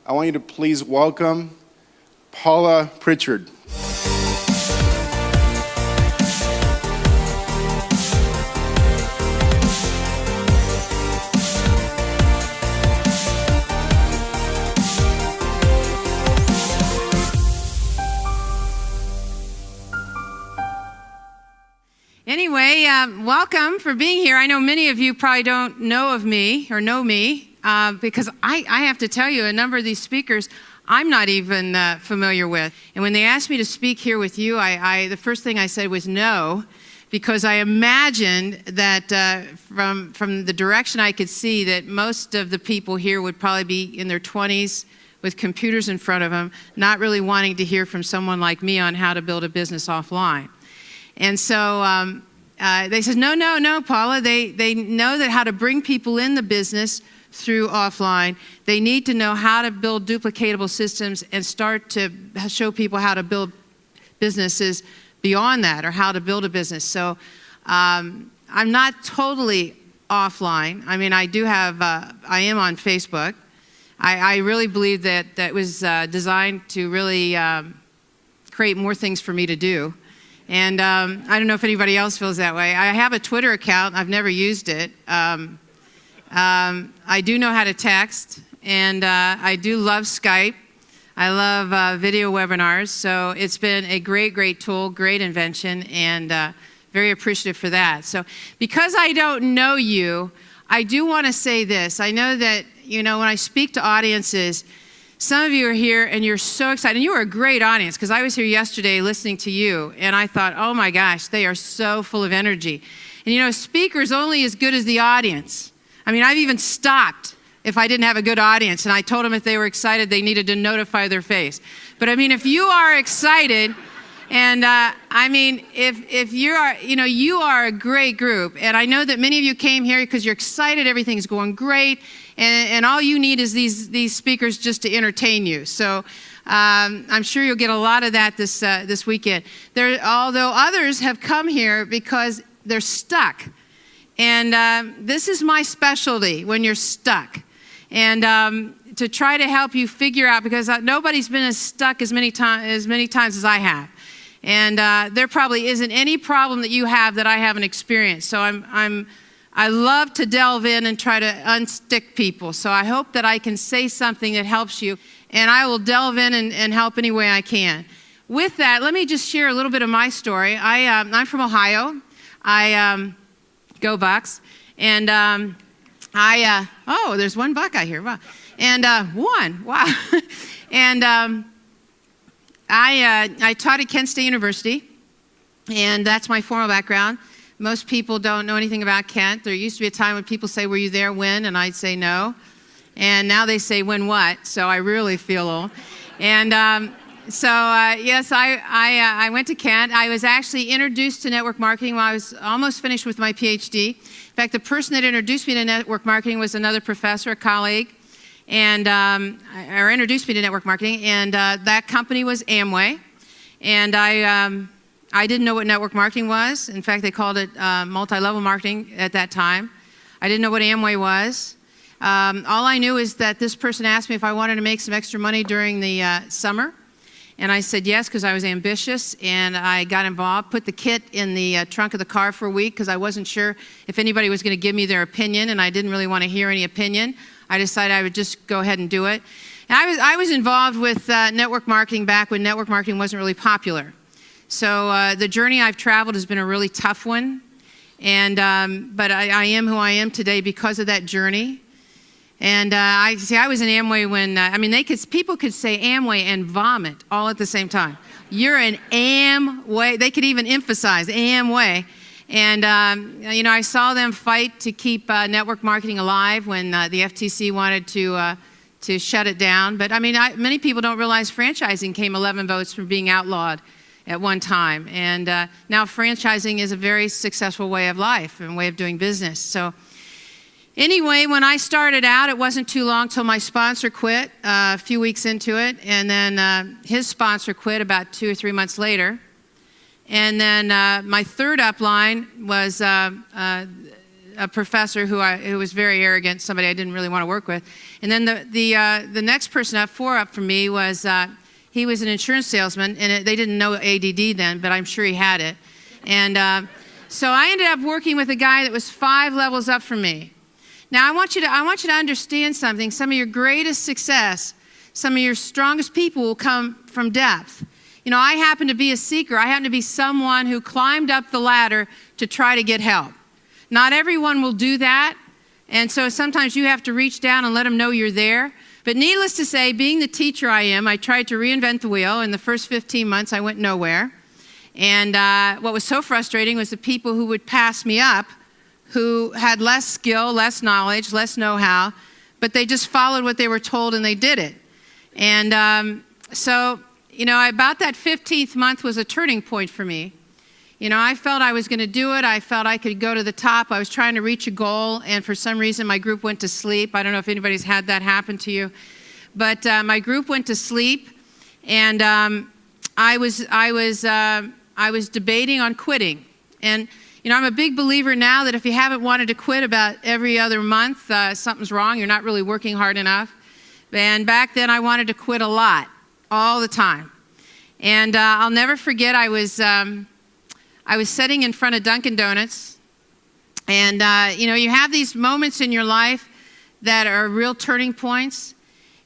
I want you to please welcome Paula Pritchard. Anyway, welcome for being here. I know many of you probably don't know of me or know me because I have to tell you, a number of these speakers I'm not even familiar with. And when they asked me to speak here with you, the first thing I said was no, because I imagined that from the direction I could see that most of the people here would probably be in their 20s with computers in front of them, not really wanting to hear from someone like me on how to build a business offline. And so they said, no, Paula. They know that how to bring people in the business through offline. They need to know how to build duplicatable systems and start to show people how to build businesses beyond that, or how to build a business. So I'm not totally offline. I mean, I am on Facebook. I really believe that was designed to really create more things for me to do. And I don't know if anybody else feels that way. I have a Twitter account. I've never used it. I do know how to text, and I do love Skype. I love video webinars. So it's been a great tool, great invention, and very appreciative for that. So because I don't know you, I do want to say this. I know that, when I speak to audiences, some of you are here and you're so excited. And you are a great audience, because I was here yesterday listening to you, and I thought, oh my gosh, they are so full of energy. And a speaker's only as good as the audience. I mean, I've even stopped if I didn't have a good audience, and I told them if they were excited, they needed to notify their face. But I mean, if you are excited, and if you are, you are a great group. And I know that many of you came here because you're excited, everything's going great, and all you need is these speakers just to entertain you. So I'm sure you'll get a lot of that this weekend. Although others have come here because they're stuck. And this is my specialty, when you're stuck. And to try to help you figure out, because nobody's been as stuck as many times as I have. And there probably isn't any problem that you have that I haven't experienced. So I love to delve in and try to unstick people. So I hope that I can say something that helps you, and I will delve in and help any way I can. With that, let me just share a little bit of my story. I'm from Ohio. Go Bucks. And there's one Buckeye here. Wow. And one, wow. And I taught at Kent State University, and that's my formal background. Most people don't know anything about Kent. There used to be a time when people say, were you there when? And I'd say no. And now they say, when what? So I really feel old. And yes, I went to Kent. I was actually introduced to network marketing while I was almost finished with my PhD. In fact, the person that introduced me to network marketing was another professor, a colleague, and or introduced me to network marketing, and that company was Amway. And I didn't know what network marketing was. In fact, they called it multi-level marketing at that time. I didn't know what Amway was. All I knew is that this person asked me if I wanted to make some extra money during the summer. And I said yes, because I was ambitious, and I got involved, put the kit in the trunk of the car for a week, because I wasn't sure if anybody was going to give me their opinion, and I didn't really want to hear any opinion. I decided I would just go ahead and do it. And I was involved with network marketing back when network marketing wasn't really popular. So the journey I've traveled has been a really tough one, and but I am who I am today because of that journey. And I was in Amway when, people could say Amway and vomit all at the same time. You're an Amway. They could even emphasize Amway. And, I saw them fight to keep network marketing alive when the FTC wanted to shut it down. But, many people don't realize franchising came 11 votes from being outlawed at one time. And now franchising is a very successful way of life and way of doing business. So anyway, when I started out, it wasn't too long till my sponsor quit a few weeks into it, and then his sponsor quit about 2 or 3 months later. And then my third upline was a professor who was very arrogant, somebody I didn't really want to work with. And then the next person up, 4 up from me, was he was an insurance salesman, and they didn't know ADD then, but I'm sure he had it. And so I ended up working with a guy that was 5 levels up from me. Now I want you to understand something. Some of your greatest success, some of your strongest people will come from depth. You know, I happen to be a seeker. I happen to be someone who climbed up the ladder to try to get help. Not everyone will do that, and so sometimes you have to reach down and let them know you're there. But needless to say, being the teacher I am, I tried to reinvent the wheel. In the first 15 months, I went nowhere. And what was so frustrating was the people who would pass me up, who had less skill, less knowledge, less know-how, but they just followed what they were told and they did it. And so, you know, about that 15th month was a turning point for me. You know, I felt I was going to do it. I felt I could go to the top. I was trying to reach a goal, and for some reason my group went to sleep. I don't know if anybody's had that happen to you, but my group went to sleep, and I was debating on quitting. And you know, I'm a big believer now that if you haven't wanted to quit about every other month, something's wrong. You're not really working hard enough. And back then, I wanted to quit a lot, all the time. And I'll never forget, I was sitting in front of Dunkin' Donuts, and you know, you have these moments in your life that are real turning points.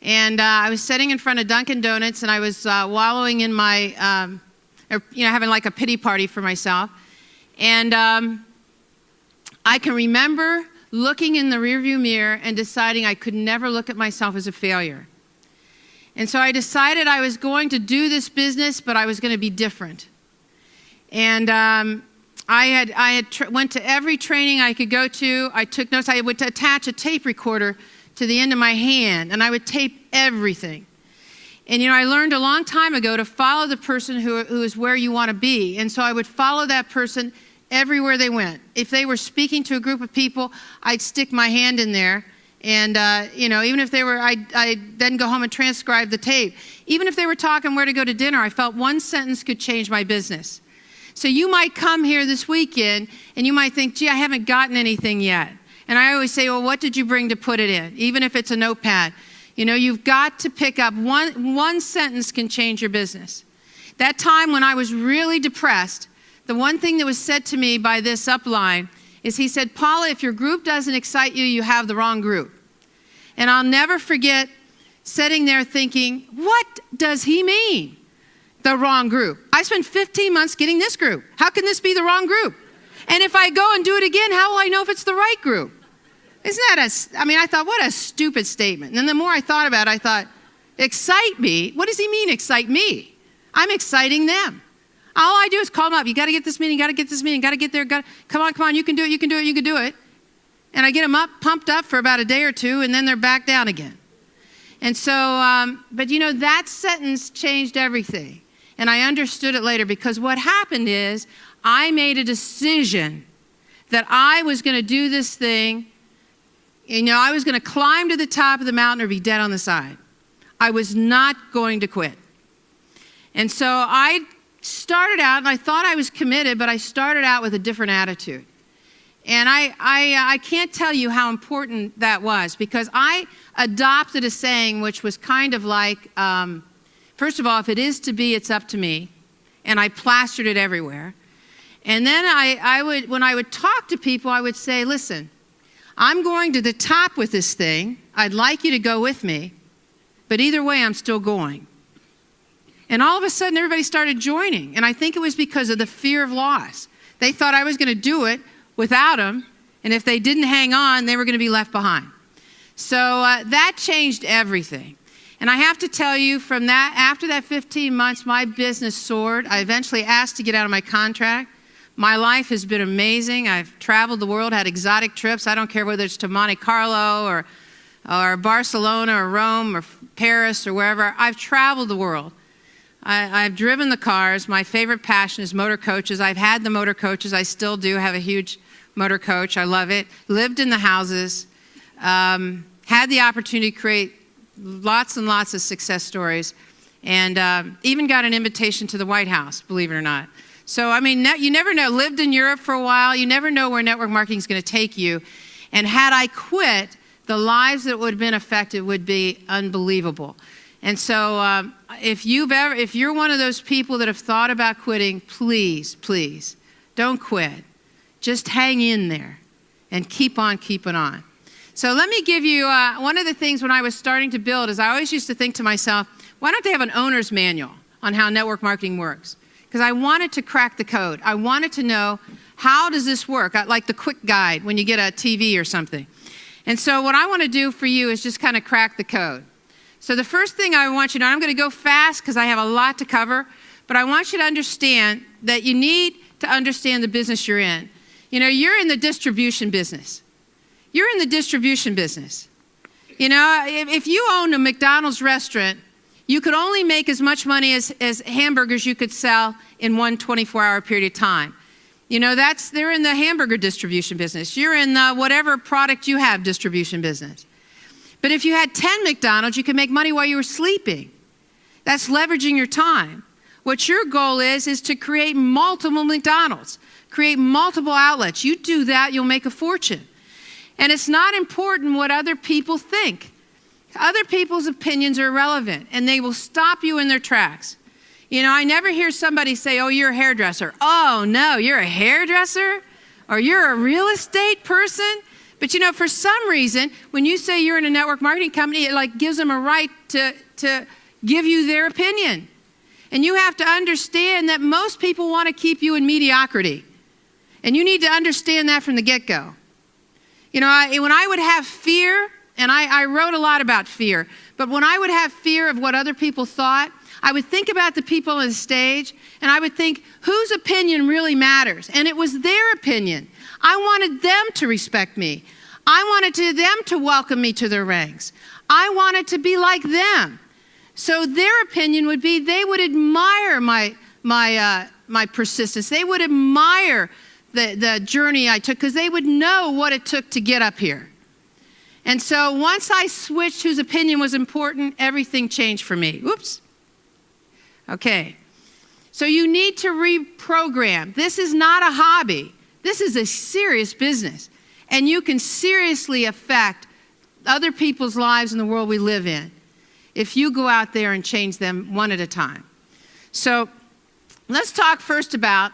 And I was sitting in front of Dunkin' Donuts, and I was wallowing in my, you know, having like a pity party for myself. And I can remember looking in the rearview mirror and deciding I could never look at myself as a failure. And so I decided I was going to do this business, but I was going to be different. And I went to every training I could go to. I took notes. I would attach a tape recorder to the end of my hand, and I would tape everything. And, you know, I learned a long time ago to follow the person who is where you want to be. And so I would follow that person everywhere they went. If they were speaking to a group of people, I'd stick my hand in there. And, you know, even if they were, I'd then go home and transcribe the tape. Even if they were talking where to go to dinner, I felt one sentence could change my business. So you might come here this weekend, and you might think, gee, I haven't gotten anything yet. And I always say, well, what did you bring to put it in? Even if it's a notepad. You know, you've got to pick up one sentence can change your business. That time when I was really depressed, the one thing that was said to me by this upline is he said, Paula, if your group doesn't excite you, you have the wrong group. And I'll never forget sitting there thinking, what does he mean, the wrong group? I spent 15 months getting this group. How can this be the wrong group? And if I go and do it again, how will I know if it's the right group? Isn't that I thought, what a stupid statement. And then the more I thought about it, I thought, excite me? What does he mean, excite me? I'm exciting them. All I do is call them up. You got to get this meeting, got to get this meeting, got to get there. Come on, you can do it, you can do it, you can do it. And I get them up, pumped up for about a day or two, and then they're back down again. And so, but you know, that sentence changed everything. And I understood it later, because what happened is I made a decision that I was going to do this thing. You know, I was going to climb to the top of the mountain or be dead on the side. I was not going to quit. And so I started out, and I thought I was committed, but I started out with a different attitude. And I can't tell you how important that was, because I adopted a saying which was kind of like, first of all, if it is to be, it's up to me. And I plastered it everywhere. And then when I would talk to people, I would say, listen, I'm going to the top with this thing. I'd like you to go with me, but either way, I'm still going. And all of a sudden, everybody started joining. And I think it was because of the fear of loss. They thought I was going to do it without them, and if they didn't hang on, they were going to be left behind. So that changed everything. And I have to tell you, from that, after that 15 months, my business soared. I eventually asked to get out of my contract. My life has been amazing. I've traveled the world, had exotic trips. I don't care whether it's to Monte Carlo or Barcelona or Rome or Paris or wherever. I've traveled the world. I've driven the cars. My favorite passion is motor coaches. I've had the motor coaches. I still do have a huge motor coach. I love it. Lived in the houses. Had the opportunity to create lots and lots of success stories. And even got an invitation to the White House, believe it or not. So, I mean, you never know. Lived in Europe for a while. You never know where network marketing is going to take you. And had I quit, the lives that would have been affected would be unbelievable. And so if you're one of those people that have thought about quitting, please, please, don't quit. Just hang in there and keep on keeping on. So let me give you one of the things when I was starting to build is I always used to think to myself, why don't they have an owner's manual on how network marketing works? Because I wanted to crack the code. I wanted to know, how does this work? Like the quick guide when you get a TV or something. And so what I want to do for you is just kind of crack the code. So the first thing I want you to know, I'm going to go fast because I have a lot to cover, but I want you to understand that you need to understand the business you're in. You know, you're in the distribution business. You're in the distribution business. You know, if you owned a McDonald's restaurant, you could only make as much money as hamburgers you could sell in one 24-hour period of time. You know, they're in the hamburger distribution business. You're in the whatever product you have distribution business. But if you had 10 McDonald's, you could make money while you were sleeping. That's leveraging your time. What your goal is to create multiple McDonald's, create multiple outlets. You do that, you'll make a fortune. And it's not important what other people think. Other people's opinions are irrelevant, and they will stop you in their tracks. You know, I never hear somebody say, oh, you're a hairdresser. Oh, no, you're a hairdresser? Or you're a real estate person? But, you know, for some reason, when you say you're in a network marketing company, it like gives them a right to give you their opinion. And you have to understand that most people want to keep you in mediocrity. And you need to understand that from the get-go. You know, when I would have fear, and I wrote a lot about fear, but when I would have fear of what other people thought, I would think about the people on the stage, and I would think, whose opinion really matters? And it was their opinion. I wanted them to respect me. I wanted them to welcome me to their ranks. I wanted to be like them. So their opinion would be they would admire my persistence. They would admire the journey I took because they would know what it took to get up here. And so once I switched whose opinion was important, everything changed for me. Oops. Okay. So you need to reprogram. This is not a hobby. This is a serious business. And you can seriously affect other people's lives in the world we live in if you go out there and change them one at a time. So let's talk first about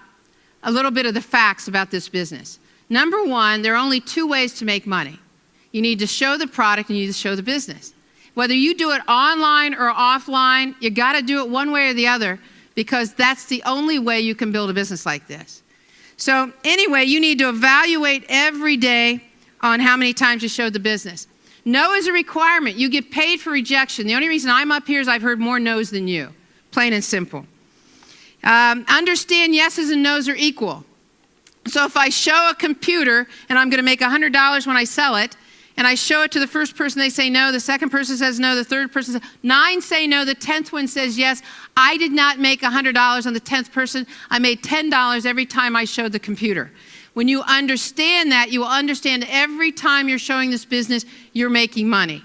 a little bit of the facts about this business. Number one, there are only two ways to make money. You need to show the product and you need to show the business. Whether you do it online or offline, you got to do it one way or the other because that's the only way you can build a business like this. So anyway, you need to evaluate every day on how many times you showed the business. No is a requirement. You get paid for rejection. The only reason I'm up here is I've heard more no's than you, plain and simple. Understand yeses and no's are equal. So if I show a computer and I'm going to make $100 when I sell it, and I show it to the first person, they say no, the second person says no, the third person says 9 say no, the 10th one says yes. I did not make $100 on the 10th person. I made $10 every time I showed the computer. When you understand that, you will understand every time you're showing this business, you're making money.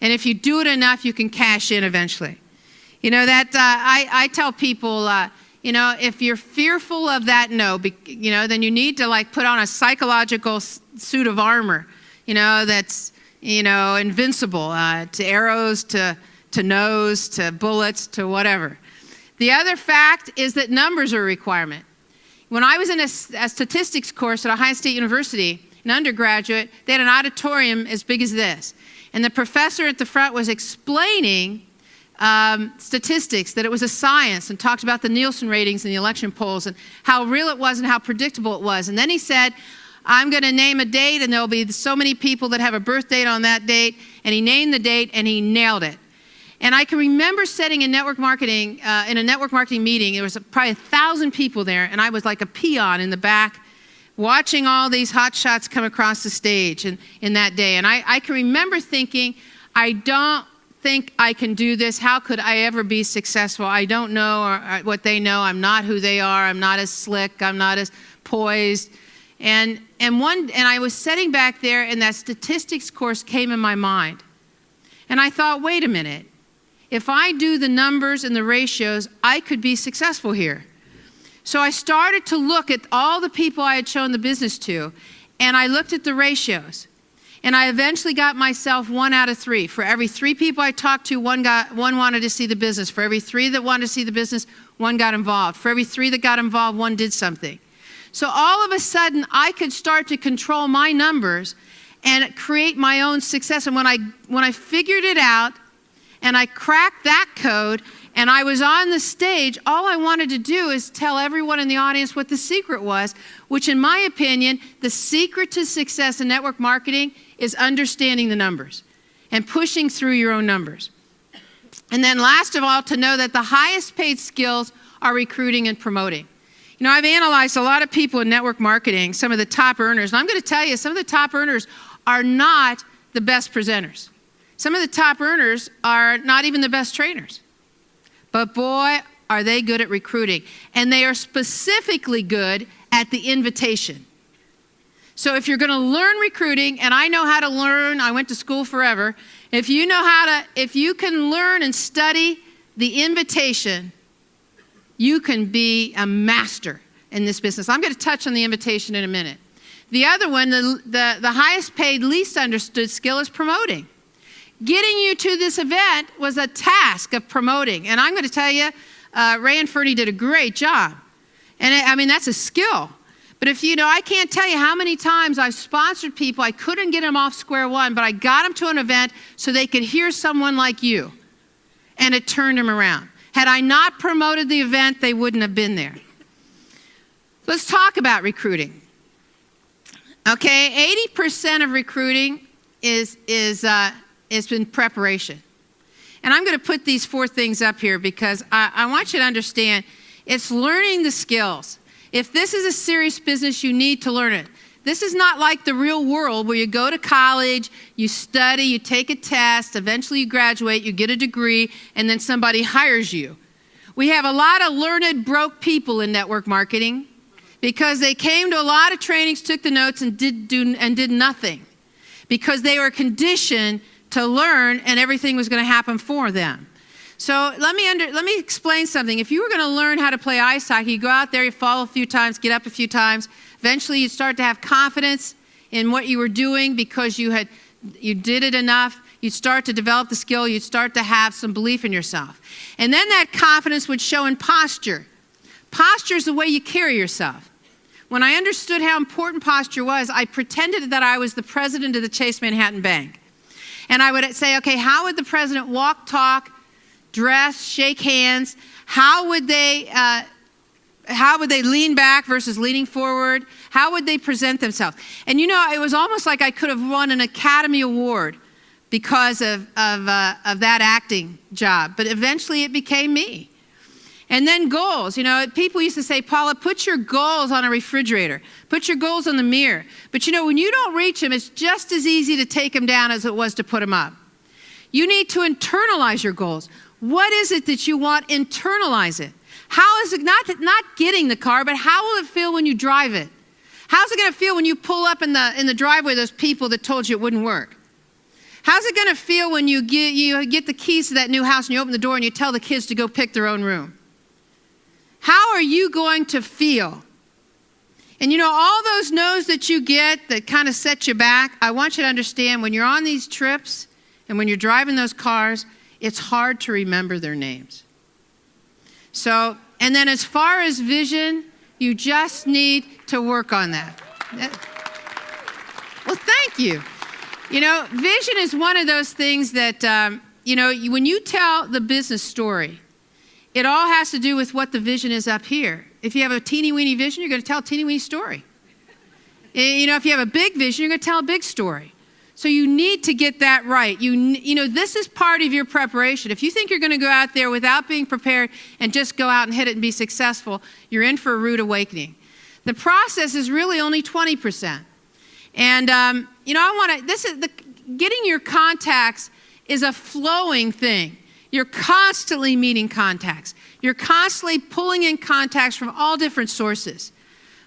And if you do it enough, you can cash in eventually. You know, that I tell people, you know, if you're fearful of that no, you know, then you need to like put on a psychological suit of armor. You know, that's, you know, invincible to arrows, to no's, to bullets, to whatever. The other fact is that numbers are a requirement. When I was in a statistics course at Ohio State University, an undergraduate, they had an auditorium as big as this. And the professor at the front was explaining statistics, that it was a science, and talked about the Nielsen ratings and the election polls and how real it was and how predictable it was. And then he said, I'm going to name a date, and there'll be so many people that have a birth date on that date. And he named the date, and he nailed it. And I can remember sitting in network marketing, in a network marketing meeting. There was probably 1,000 people there, and I was like a peon in the back, watching all these hot shots come across the stage in that day. And I can remember thinking, I don't think I can do this. How could I ever be successful? I don't know what they know. I'm not who they are. I'm not as slick. I'm not as poised. And I was sitting back there, and that statistics course came in my mind. And I thought, wait a minute. If I do the numbers and the ratios, I could be successful here. So I started to look at all the people I had shown the business to, and I looked at the ratios. And I eventually got myself 1 out of 3. For every 3 people I talked to, one wanted to see the business. For every 3 that wanted to see the business, 1 got involved. For every 3 that got involved, 1 did something. So all of a sudden, I could start to control my numbers and create my own success. And when I figured it out and I cracked that code and I was on the stage, all I wanted to do is tell everyone in the audience what the secret was, which in my opinion, the secret to success in network marketing is understanding the numbers and pushing through your own numbers. And then last of all, to know that the highest paid skills are recruiting and promoting. You know, I've analyzed a lot of people in network marketing, some of the top earners, and I'm going to tell you, some of the top earners are not the best presenters. Some of the top earners are not even the best trainers. But boy, are they good at recruiting. And they are specifically good at the invitation. So if you're going to learn recruiting, and I know how to learn, I went to school forever. If you can learn and study the invitation, you can be a master in this business. I'm going to touch on the invitation in a minute. The other one, the highest paid, least understood skill is promoting. Getting you to this event was a task of promoting. And I'm going to tell you, Ray and Fernie did a great job. And I mean, that's a skill. But if you know, I can't tell you how many times I've sponsored people, I couldn't get them off square one, but I got them to an event so they could hear someone like you. And it turned them around. Had I not promoted the event, they wouldn't have been there. Let's talk about recruiting. Okay, 80% of recruiting is in preparation. And I'm going to put these 4 things up here because I want you to understand it's learning the skills. If this is a serious business, you need to learn it. This is not like the real world where you go to college, you study, you take a test, eventually you graduate, you get a degree, and then somebody hires you. We have a lot of learned, broke people in network marketing because they came to a lot of trainings, took the notes, and did nothing because they were conditioned to learn and everything was going to happen for them. So let me explain something. If you were going to learn how to play ice hockey, you go out there, you fall a few times, get up a few times. Eventually, you start to have confidence in what you were doing because you did it enough. You'd start to develop the skill. You'd start to have some belief in yourself. And then that confidence would show in posture. Posture is the way you carry yourself. When I understood how important posture was, I pretended that I was the president of the Chase Manhattan Bank. And I would say, okay, how would the president walk, talk, dress, shake hands? How would they lean back versus leaning forward? How would they present themselves? And you know, it was almost like I could have won an Academy Award because of that acting job. But eventually it became me. And then goals. You know, people used to say, Paula, put your goals on a refrigerator. Put your goals on the mirror. But you know, when you don't reach them, it's just as easy to take them down as it was to put them up. You need to internalize your goals. What is it that you want? Internalize it. How is it not getting the car, but how will it feel when you drive it? How's it going to feel when you pull up in the driveway of those people that told you it wouldn't work? How's it going to feel when you get the keys to that new house and you open the door and you tell the kids to go pick their own room? How are you going to feel? And you know, all those no's that you get that kind of set you back, I want you to understand when you're on these trips and when you're driving those cars, it's hard to remember their names. So, and then as far as vision, you just need to work on that. Well, thank you. You know, vision is one of those things that, you know, when you tell the business story, it all has to do with what the vision is up here. If you have a teeny-weeny vision, you're going to tell a teeny-weeny story. You know, if you have a big vision, you're going to tell a big story. So you need to get that right. You know, this is part of your preparation. If you think you're going to go out there without being prepared and just go out and hit it and be successful, you're in for a rude awakening. The process is really only 20%. And, you know, getting your contacts is a flowing thing. You're constantly meeting contacts. You're constantly pulling in contacts from all different sources,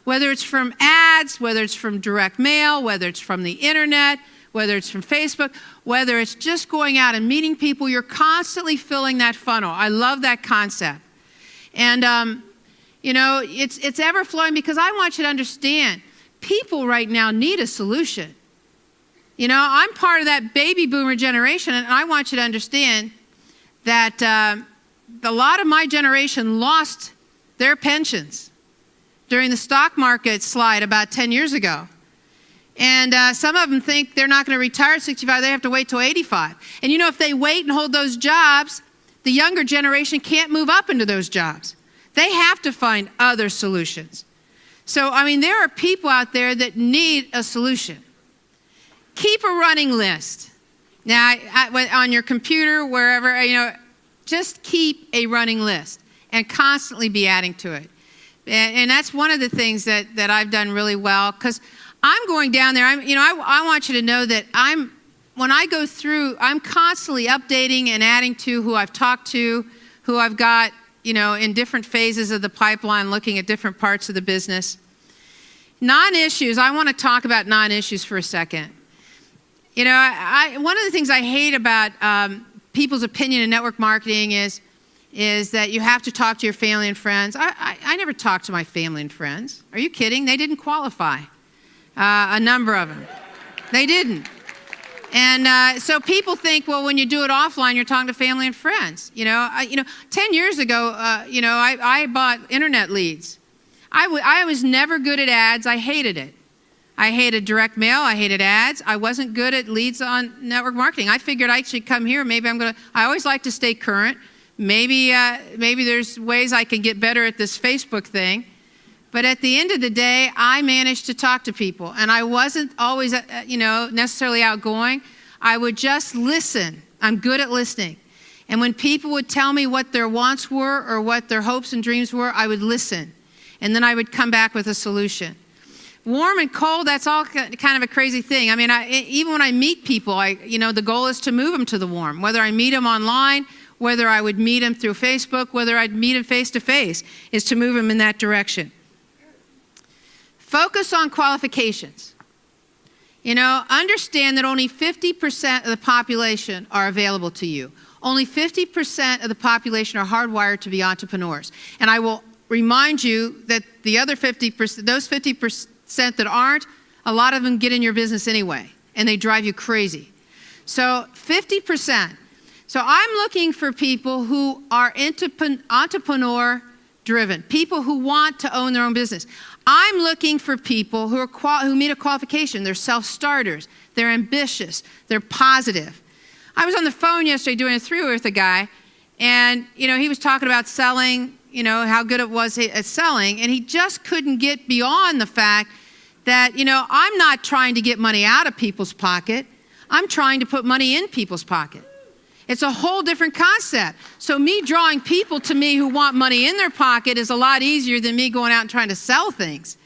whether it's from ads, whether it's from direct mail, whether it's from the internet, whether it's from Facebook, whether it's just going out and meeting people. You're constantly filling that funnel. I love that concept. And, You know, it's ever flowing because I want you to understand people right now need a solution. You know, I'm part of that baby boomer generation, and I want you to understand that a lot of my generation lost their pensions during the stock market slide about 10 years ago. And some of them think they're not going to retire at 65, they have to wait till 85. And you know, if they wait and hold those jobs, the younger generation can't move up into those jobs. They have to find other solutions. So, I mean, there are people out there that need a solution. Keep a running list. Now, on your computer, wherever, you know, just keep a running list and constantly be adding to it. And that's one of the things that I've done really well, because I'm going down there. I want you to know that when I go through, I'm constantly updating and adding to who I've talked to, who I've got, you know, in different phases of the pipeline, looking at different parts of the business. Non-issues, I want to talk about non-issues for a second. You know, one of the things I hate about people's opinion in network marketing is that you have to talk to your family and friends. I never talked to my family and friends. Are you kidding? They didn't qualify. A number of them. They didn't. And so people think, well, when you do it offline, you're talking to family and friends. You know, 10 years ago, I bought internet leads. I was never good at ads. I hated it. I hated direct mail. I hated ads. I wasn't good at leads on network marketing. I figured I should come here. Maybe I always like to stay current. Maybe there's ways I can get better at this Facebook thing. But at the end of the day, I managed to talk to people. And I wasn't always, necessarily outgoing. I would just listen. I'm good at listening. And when people would tell me what their wants were or what their hopes and dreams were, I would listen. And then I would come back with a solution. Warm and cold, that's all kind of a crazy thing. I mean, even when I meet people, the goal is to move them to the warm. Whether I meet them online, whether I would meet them through Facebook, whether I'd meet them face-to-face, is to move them in that direction. Focus on qualifications. You know, understand that only 50% of the population are available to you. Only 50% of the population are hardwired to be entrepreneurs. And I will remind you that the other 50%, those 50% that aren't, a lot of them get in your business anyway, and they drive you crazy. So 50%. So I'm looking for people who are entrepreneur-driven, people who want to own their own business. I'm looking for people who meet a qualification. They're self-starters. They're ambitious. They're positive. I was on the phone yesterday doing a three-way with a guy, and he was talking about selling, how good it was at selling, and he just couldn't get beyond the fact that, I'm not trying to get money out of people's pocket. I'm trying to put money in people's pocket. It's a whole different concept. So me drawing people to me who want money in their pocket is a lot easier than me going out and trying to sell things.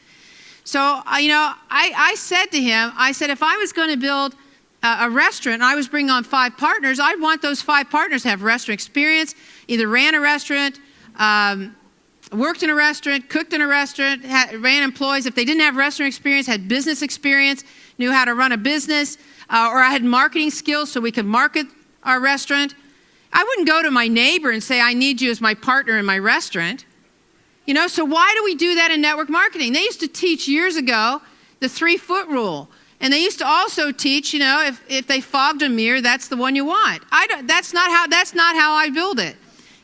So, I said to him, if I was going to build a restaurant and I was bringing on 5 partners, I'd want those 5 partners to have restaurant experience, either ran a restaurant, worked in a restaurant, cooked in a restaurant, ran employees. If they didn't have restaurant experience, had business experience, knew how to run a business, or I had marketing skills so we could market our restaurant. I wouldn't go to my neighbor and say, I need you as my partner in my restaurant. So why do we do that in network marketing? They used to teach years ago the 3-foot rule. And they used to also teach, if they fogged a mirror, that's the one you want. That's not how I build it.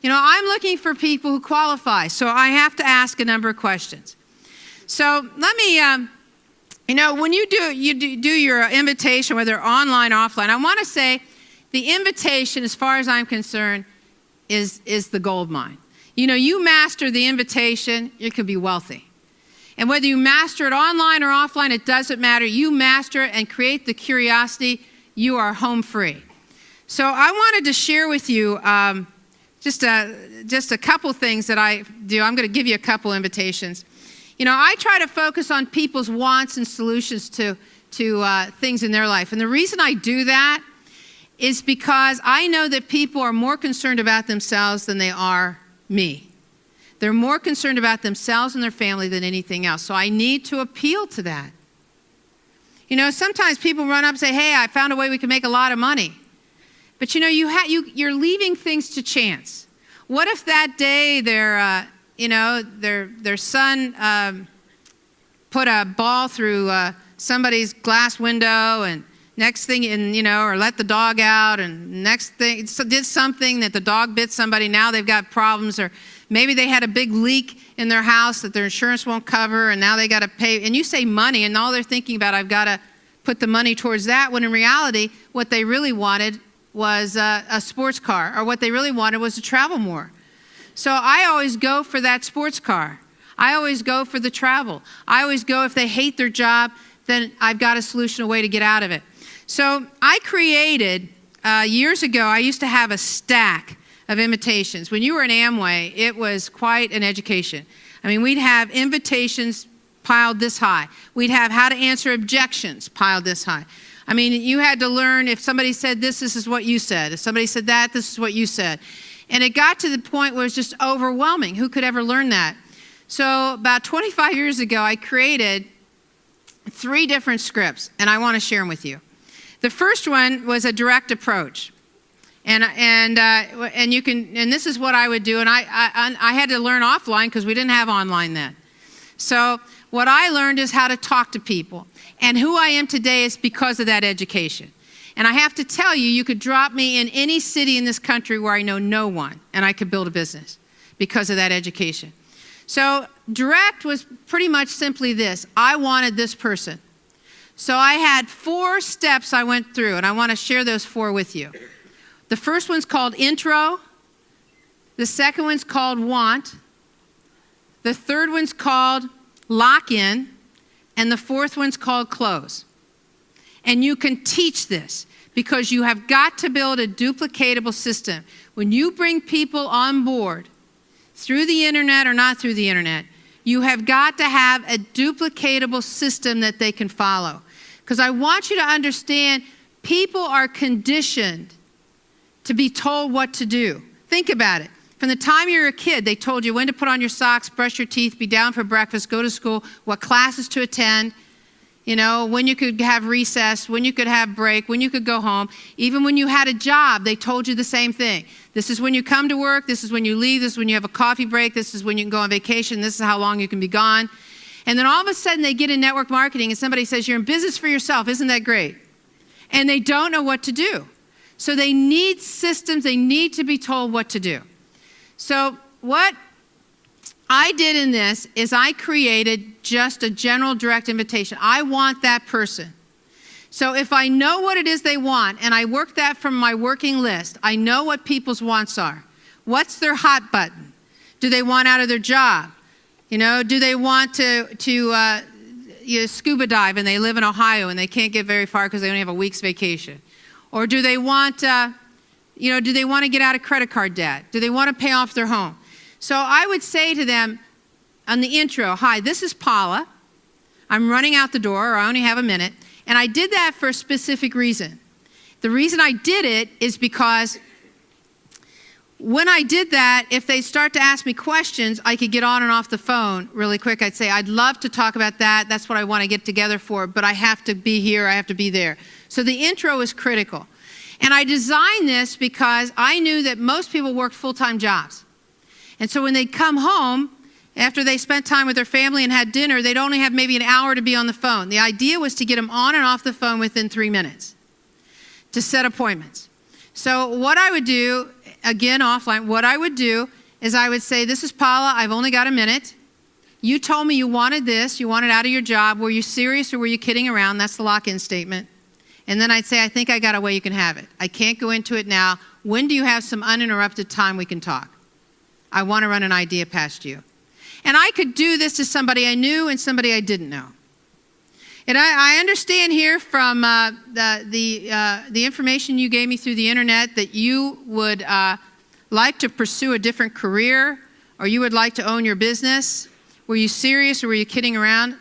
I'm looking for people who qualify. So I have to ask a number of questions. So let me, when you do your invitation, whether online or offline, I want to say, the invitation, as far as I'm concerned, is the gold mine. You master the invitation, you can be wealthy. And whether you master it online or offline, it doesn't matter. You master it and create the curiosity, you are home free. So I wanted to share with you just a couple things that I do. I'm going to give you a couple invitations. I try to focus on people's wants and solutions to things in their life. And the reason I do that is because I know that people are more concerned about themselves than they are me. They're more concerned about themselves and their family than anything else. So I need to appeal to that. Sometimes people run up and say, hey, I found a way we can make a lot of money. But you're leaving things to chance. What if that day they're their son put a ball through somebody's glass window, and next thing, or let the dog out, and next thing, did something that the dog bit somebody. Now they've got problems, or maybe they had a big leak in their house that their insurance won't cover, and now they got to pay. And you say money, and all they're thinking about, I've got to put the money towards that, when in reality, what they really wanted was a sports car, or what they really wanted was to travel more. So I always go for that sports car. I always go for the travel. I always go, if they hate their job, then I've got a solution, a way to get out of it. So I created, years ago, I used to have a stack of invitations. When you were in Amway, it was quite an education. I mean, we'd have invitations piled this high. We'd have how to answer objections piled this high. I mean, you had to learn, if somebody said this is what you said. If somebody said that, this is what you said. And it got to the point where it's just overwhelming. Who could ever learn that? So about 25 years ago, I created 3 different scripts, and I want to share them with you. The first one was a direct approach. And you can, and this is what I would do, and I had to learn offline because we didn't have online then. So what I learned is how to talk to people. And who I am today is because of that education. And I have to tell you, you could drop me in any city in this country where I know no one, and I could build a business because of that education. So direct was pretty much simply this: I wanted this person. So I had 4 steps I went through, and I want to share those 4 with you. The first one's called intro. The second one's called want. The third one's called lock in. And the fourth one's called close. And you can teach this because you have got to build a duplicatable system. When you bring people on board, through the internet or not through the internet, you have got to have a duplicatable system that they can follow. Because I want you to understand, people are conditioned to be told what to do. Think about it. From the time you're a kid, they told you when to put on your socks, brush your teeth, be down for breakfast, go to school, what classes to attend, when you could have recess, when you could have break, when you could go home. Even when you had a job, they told you the same thing. This is when you come to work, this is when you leave, this is when you have a coffee break, this is when you can go on vacation, this is how long you can be gone. And then all of a sudden they get in network marketing and somebody says, you're in business for yourself, isn't that great? And they don't know what to do. So they need systems, they need to be told what to do. So what I did in this is I created just a general direct invitation. I want that person. So if I know what it is they want, and I work that from my working list, I know what people's wants are. What's their hot button? Do they want out of their job? Do they want to scuba dive and they live in Ohio and they can't get very far because they only have a week's vacation? Or do they want do they want to get out of credit card debt? Do they want to pay off their home? So I would say to them on the intro, hi, this is Paula. I'm running out the door, or I only have a minute. And I did that for a specific reason. The reason I did it is because when I did that, if they start to ask me questions, I could get on and off the phone really quick. I'd say, I'd love to talk about that. That's what I want to get together for, but I have to be here, I have to be there. So the intro is critical. And I designed this because I knew that most people worked full-time jobs. And so when they'd come home, after they spent time with their family and had dinner, they'd only have maybe an hour to be on the phone. The idea was to get them on and off the phone within 3 minutes, to set appointments. So what I would do, again offline, what I would do is I would say, this is Paula, I've only got a minute. You told me you wanted this, you wanted out of your job. Were you serious or were you kidding around? That's the lock-in statement. And then I'd say, I think I got a way you can have it. I can't go into it now. When do you have some uninterrupted time we can talk? I want to run an idea past you. And I could do this to somebody I knew and somebody I didn't know. And I understand here from the information you gave me through the internet that you would like to pursue a different career, or you would like to own your business. Were you serious or were you kidding around?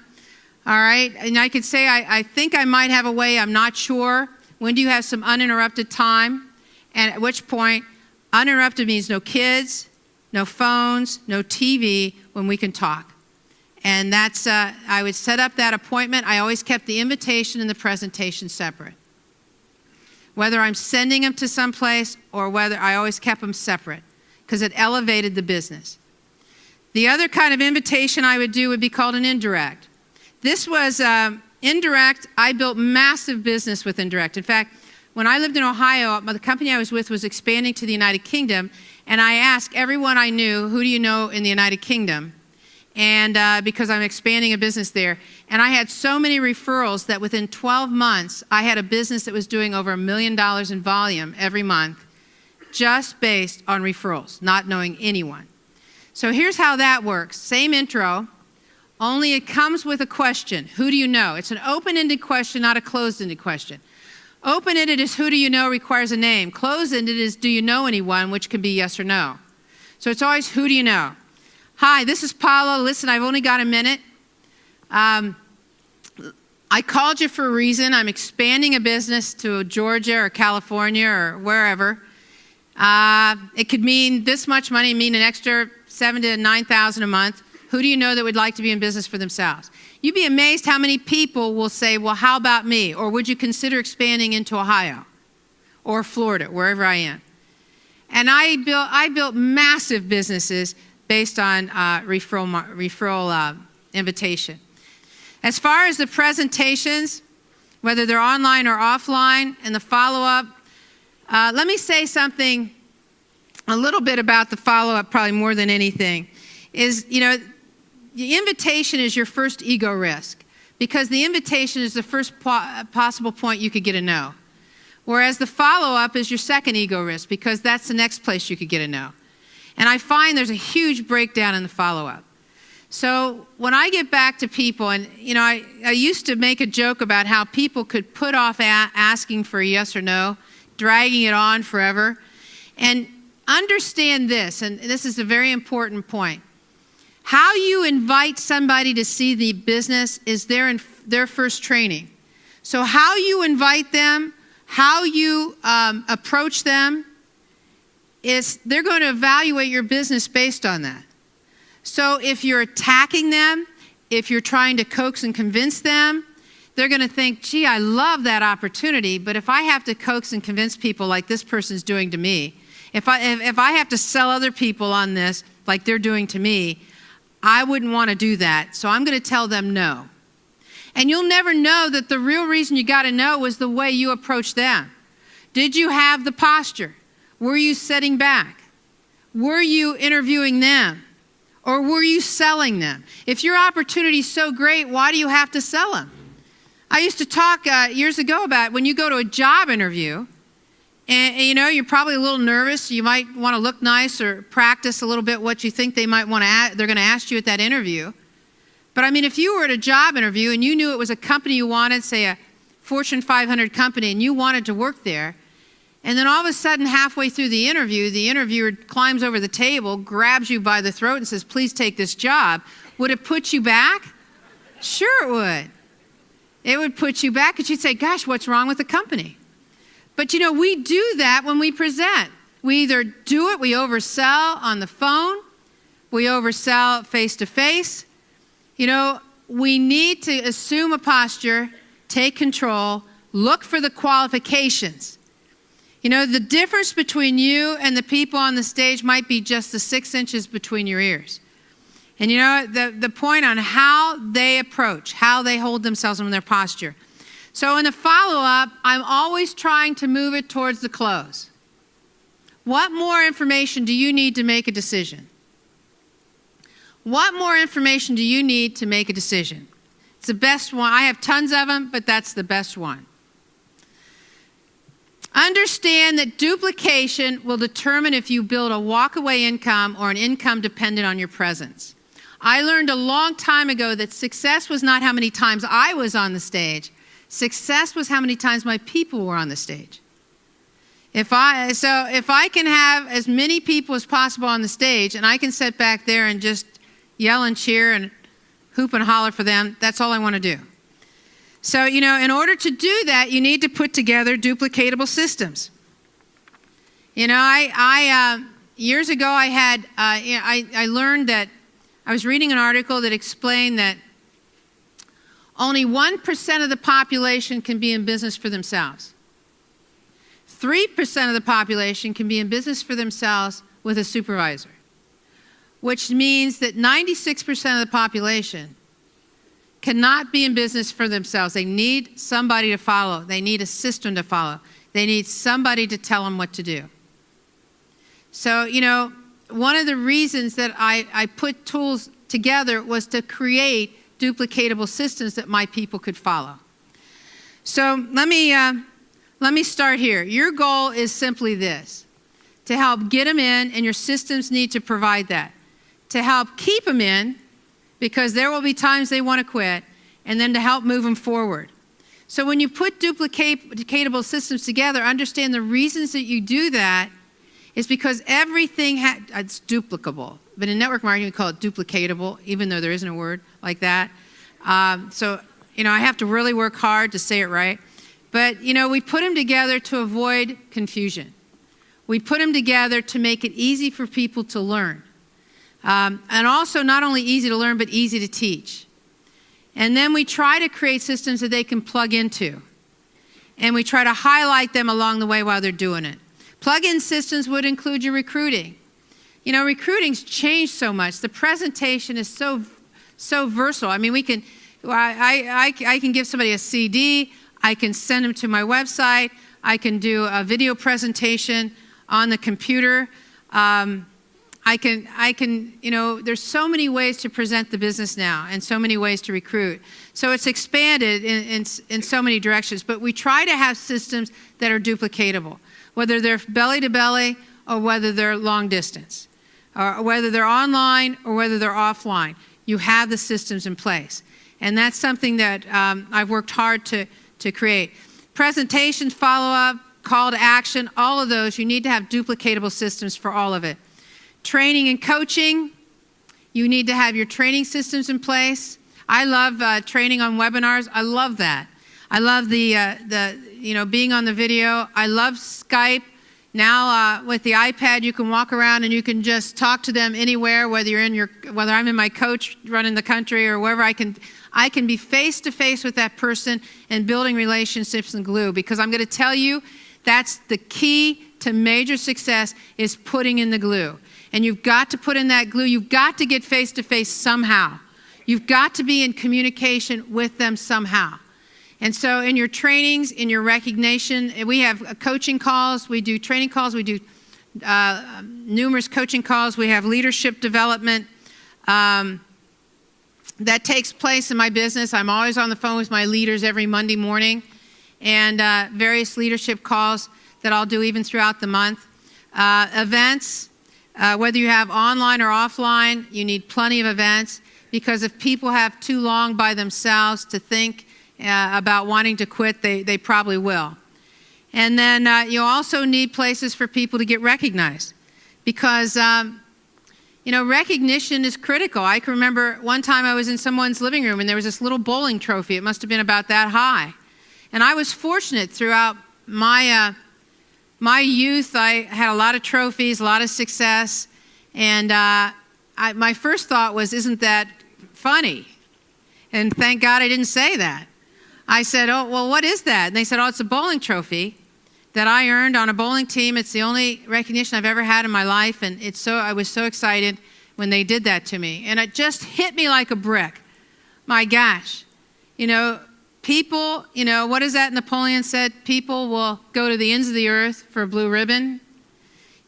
All right, and I could say, I think I might have a way, I'm not sure. When do you have some uninterrupted time? And at which point, uninterrupted means no kids, no phones, no TV, when we can talk. And that's, I would set up that appointment. I always kept the invitation and the presentation separate. Whether I'm sending them to someplace or whether I always kept them separate because it elevated the business. The other kind of invitation I would do would be called an indirect. This was indirect. I built massive business with indirect. In fact, when I lived in Ohio, the company I was with was expanding to the United Kingdom, and I asked everyone I knew, who do you know in the United Kingdom? And because I'm expanding a business there. And I had so many referrals that within 12 months, I had a business that was doing over $1 million in volume every month, just based on referrals, not knowing anyone. So here's how that works. Same intro, only it comes with a question. Who do you know? It's an open-ended question, not a closed-ended question. Open-ended is who do you know requires a name. Closed-ended is do you know anyone, which can be yes or no. So it's always who do you know. Hi, this is Paula. Listen, I've only got a minute. I called you for a reason. I'm expanding a business to Georgia or California or wherever. It could mean this much money, mean an extra $7,000 to $9,000 a month. Who do you know that would like to be in business for themselves? You'd be amazed how many people will say, well, how about me? Or would you consider expanding into Ohio or Florida, wherever I am? And I built massive businesses based on referral invitation. As far as the presentations, whether they're online or offline, and the follow-up, let me say something a little bit about the follow-up, probably more than anything, is, the invitation is your first ego risk, because the invitation is the first possible point you could get a no. Whereas the follow-up is your second ego risk, because that's the next place you could get a no. And I find there's a huge breakdown in the follow-up. So when I get back to people, and I used to make a joke about how people could put off asking for a yes or no, dragging it on forever. And understand this, and this is a very important point. How you invite somebody to see the business is their first training. So how you invite them, how you approach them, they're going to evaluate your business based on that. So if you're attacking them, if you're trying to coax and convince them, they're going to think, gee, I love that opportunity, but if I have to coax and convince people like this person's doing to me, if I have to sell other people on this like they're doing to me, I wouldn't want to do that, so I'm going to tell them no. And you'll never know that the real reason you got to know was the way you approach them. Did you have the posture? Were you sitting back? Were you interviewing them? Or were you selling them? If your opportunity is so great, why do you have to sell them? I used to talk years ago about when you go to a job interview, and you're probably a little nervous. You might want to look nice or practice a little bit what you think they're going to ask you at that interview. But I mean, if you were at a job interview and you knew it was a company you wanted, say a Fortune 500 company, and you wanted to work there, and then all of a sudden halfway through the interviewer climbs over the table, grabs you by the throat and says, please take this job, would it put you back? Sure it would. It would put you back because you'd say, gosh, what's wrong with the company? But we do that when we present. We either do it, we oversell on the phone, we oversell face-to-face. We need to assume a posture, take control, look for the qualifications. The difference between you and the people on the stage might be just the 6 inches between your ears. And the point on how they approach, how they hold themselves in their posture. So in the follow-up, I'm always trying to move it towards the close. What more information do you need to make a decision? What more information do you need to make a decision? It's the best one. I have tons of them, but that's the best one. Understand that duplication will determine if you build a walk-away income or an income dependent on your presence. I learned a long time ago that success was not how many times I was on the stage. Success was how many times my people were on the stage. If I can have as many people as possible on the stage and I can sit back there and just yell and cheer and hoop and holler for them, that's all I want to do. So, in order to do that, you need to put together duplicatable systems. Years ago I learned that I was reading an article that explained that only 1% of the population can be in business for themselves. 3% of the population can be in business for themselves with a supervisor. which means that 96% of the population cannot be in business for themselves. They need somebody to follow. They need a system to follow. They need somebody to tell them what to do. So, one of the reasons that I put tools together was to create duplicatable systems that my people could follow. So let me start here. Your goal is simply this: to help get them in, and your systems need to provide that. To help keep them in, because there will be times they want to quit, and then to help move them forward. So when you put duplicatable systems together, understand the reasons that you do that is because everything it's duplicable. But in network marketing, we call it duplicatable, even though there isn't a word like that. So I have to really work hard to say it right. But, we put them together to avoid confusion. We put them together to make it easy for people to learn. And also not only easy to learn, but easy to teach. And then we try to create systems that they can plug into. And we try to highlight them along the way while they're doing it. Plug-in systems would include your recruiting. Recruiting's changed so much. The presentation is so versatile. I mean, I can give somebody a CD. I can send them to my website. I can do a video presentation on the computer. There's so many ways to present the business now and so many ways to recruit. So it's expanded in so many directions, but we try to have systems that are duplicatable, whether they're belly to belly or whether they're long distance, or whether they're online or whether they're offline. You have the systems in place. And that's something that I've worked hard to create. Presentation, follow-up, call to action, all of those, you need to have duplicatable systems for all of it. Training and coaching, you need to have your training systems in place. I love training on webinars. I love that. I love the being on the video. I love Skype. Now with the iPad, you can walk around and you can just talk to them anywhere, whether I'm in my coach running the country or wherever. I can be face to face with that person and building relationships and glue, because I'm going to tell you that's the key to major success, is putting in the glue. And you've got to put in that glue. You've got to get face to face somehow. You've got to be in communication with them somehow. And so in your trainings, in your recognition, we have coaching calls, we do training calls, we do numerous coaching calls, we have leadership development that takes place in my business. I'm always on the phone with my leaders every Monday morning, and various leadership calls that I'll do even throughout the month. Events, whether you have online or offline, you need plenty of events, because if people have too long by themselves to think about wanting to quit, they probably will. And then you also need places for people to get recognized, because recognition is critical. I can remember one time I was in someone's living room and there was this little bowling trophy. It must have been about that high. And I was fortunate throughout my youth. I had a lot of trophies, a lot of success. And my first thought was, isn't that funny? And thank God I didn't say that. I said, oh, well, what is that? And they said, oh, it's a bowling trophy that I earned on a bowling team. It's the only recognition I've ever had in my life. And I was so excited when they did that to me. And it just hit me like a brick. My gosh. People, what is that Napoleon said? People will go to the ends of the earth for a blue ribbon.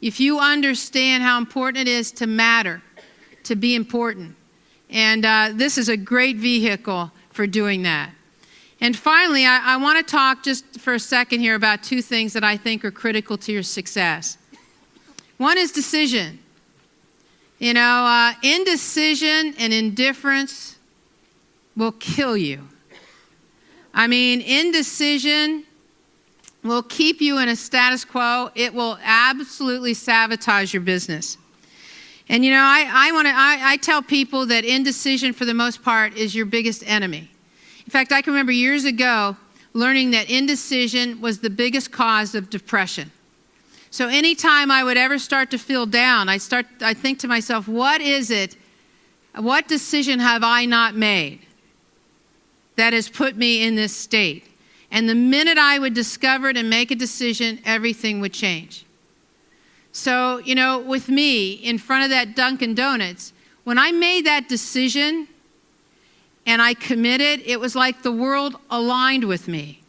If you understand how important it is to matter, to be important. And this is a great vehicle for doing that. And finally, I want to talk just for a second here about two things that I think are critical to your success. One is decision. Indecision and indifference will kill you. I mean, indecision will keep you in a status quo. It will absolutely sabotage your business. And I tell people that indecision, for the most part, is your biggest enemy. In fact, I can remember years ago learning that indecision was the biggest cause of depression. So anytime I would ever start to feel down, I think to myself, what is it? What decision have I not made that has put me in this state? And the minute I would discover it and make a decision, everything would change. So, with me in front of that Dunkin' Donuts, when I made that decision and I committed, it was like the world aligned with me.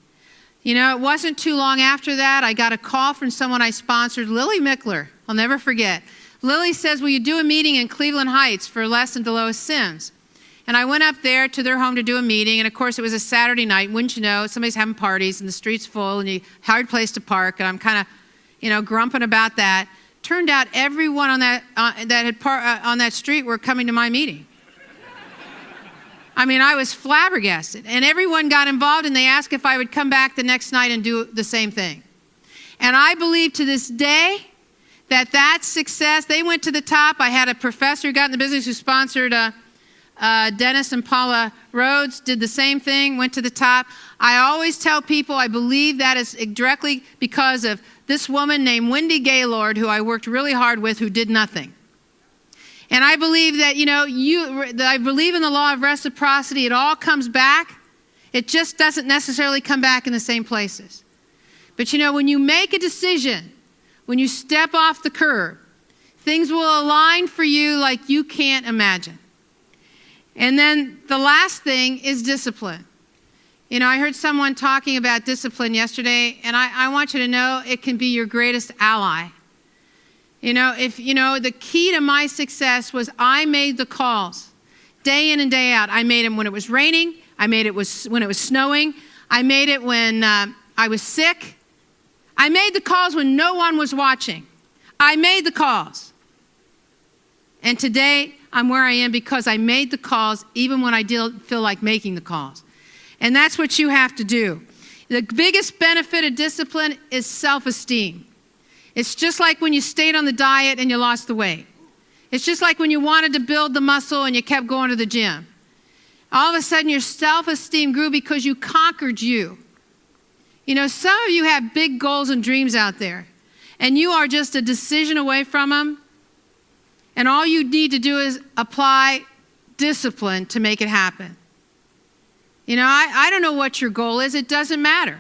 It wasn't too long after that, I got a call from someone I sponsored, Lily Mickler. I'll never forget. Lily says, will you do a meeting in Cleveland Heights for Les and Delois Sims? And I went up there to their home to do a meeting, and of course it was a Saturday night. Wouldn't you know, somebody's having parties and the street's full and hard place to park, and I'm kind of, grumping about that. Turned out everyone on that street were coming to my meeting. I mean, I was flabbergasted, and everyone got involved, and they asked if I would come back the next night and do the same thing. And I believe to this day that success, they went to the top. I had a professor who got in the business who sponsored Dennis and Paula Rhodes, did the same thing, went to the top. I always tell people I believe that is directly because of this woman named Wendy Gaylord, who I worked really hard with, who did nothing. And I believe that, I believe in the law of reciprocity. It all comes back. It just doesn't necessarily come back in the same places. But when you make a decision, when you step off the curb, things will align for you like you can't imagine. And then the last thing is discipline. I heard someone talking about discipline yesterday, and I want you to know it can be your greatest ally. The key to my success was I made the calls day in and day out. I made them when it was raining. I made it when it was snowing. I made it when I was sick. I made the calls when no one was watching. I made the calls. And today, I'm where I am because I made the calls even when I didn't feel like making the calls. And that's what you have to do. The biggest benefit of discipline is self-esteem. It's just like when you stayed on the diet and you lost the weight. It's just like when you wanted to build the muscle and you kept going to the gym. All of a sudden, your self-esteem grew because you conquered you. Some of you have big goals and dreams out there, and you are just a decision away from them, and all you need to do is apply discipline to make it happen. I don't know what your goal is. It doesn't matter.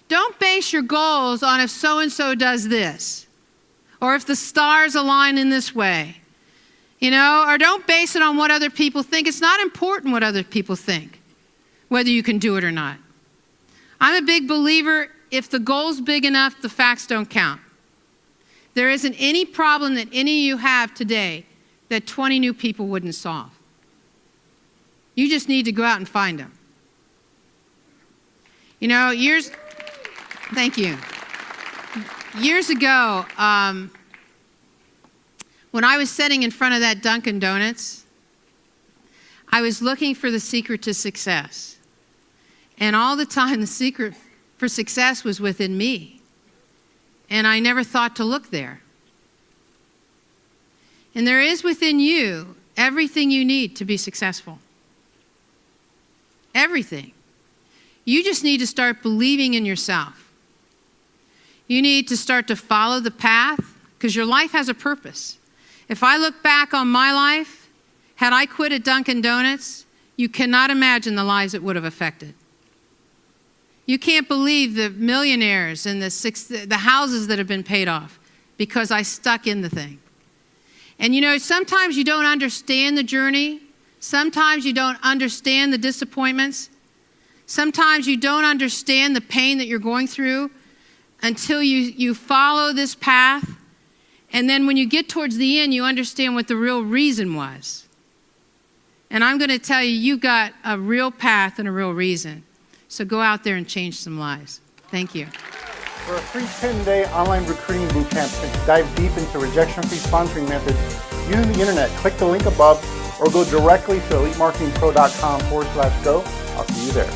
Don't base your goals on if so-and-so does this, or if the stars align in this way, or don't base it on what other people think. It's not important what other people think, whether you can do it or not. I'm a big believer, if the goal's big enough, the facts don't count. There isn't any problem that any of you have today that 20 new people wouldn't solve. You just need to go out and find them. Thank you. Years ago, when I was sitting in front of that Dunkin' Donuts, I was looking for the secret to success. And all the time, the secret for success was within me. And I never thought to look there. And there is within you everything you need to be successful. Everything. You just need to start believing in yourself. You need to start to follow the path, because your life has a purpose. If I look back on my life, had I quit at Dunkin' Donuts, you cannot imagine the lives it would have affected. You can't believe the millionaires and the houses that have been paid off because I stuck in the thing. And sometimes you don't understand the journey. Sometimes you don't understand the disappointments. Sometimes you don't understand the pain that you're going through until you follow this path. And then when you get towards the end, you understand what the real reason was. And I'm going to tell you, you got a real path and a real reason. So go out there and change some lives. Thank you. For a free 10-day online recruiting bootcamp to dive deep into rejection-free sponsoring methods using the internet, click the link above or go directly to elitemarketingpro.com/go. I'll see you there.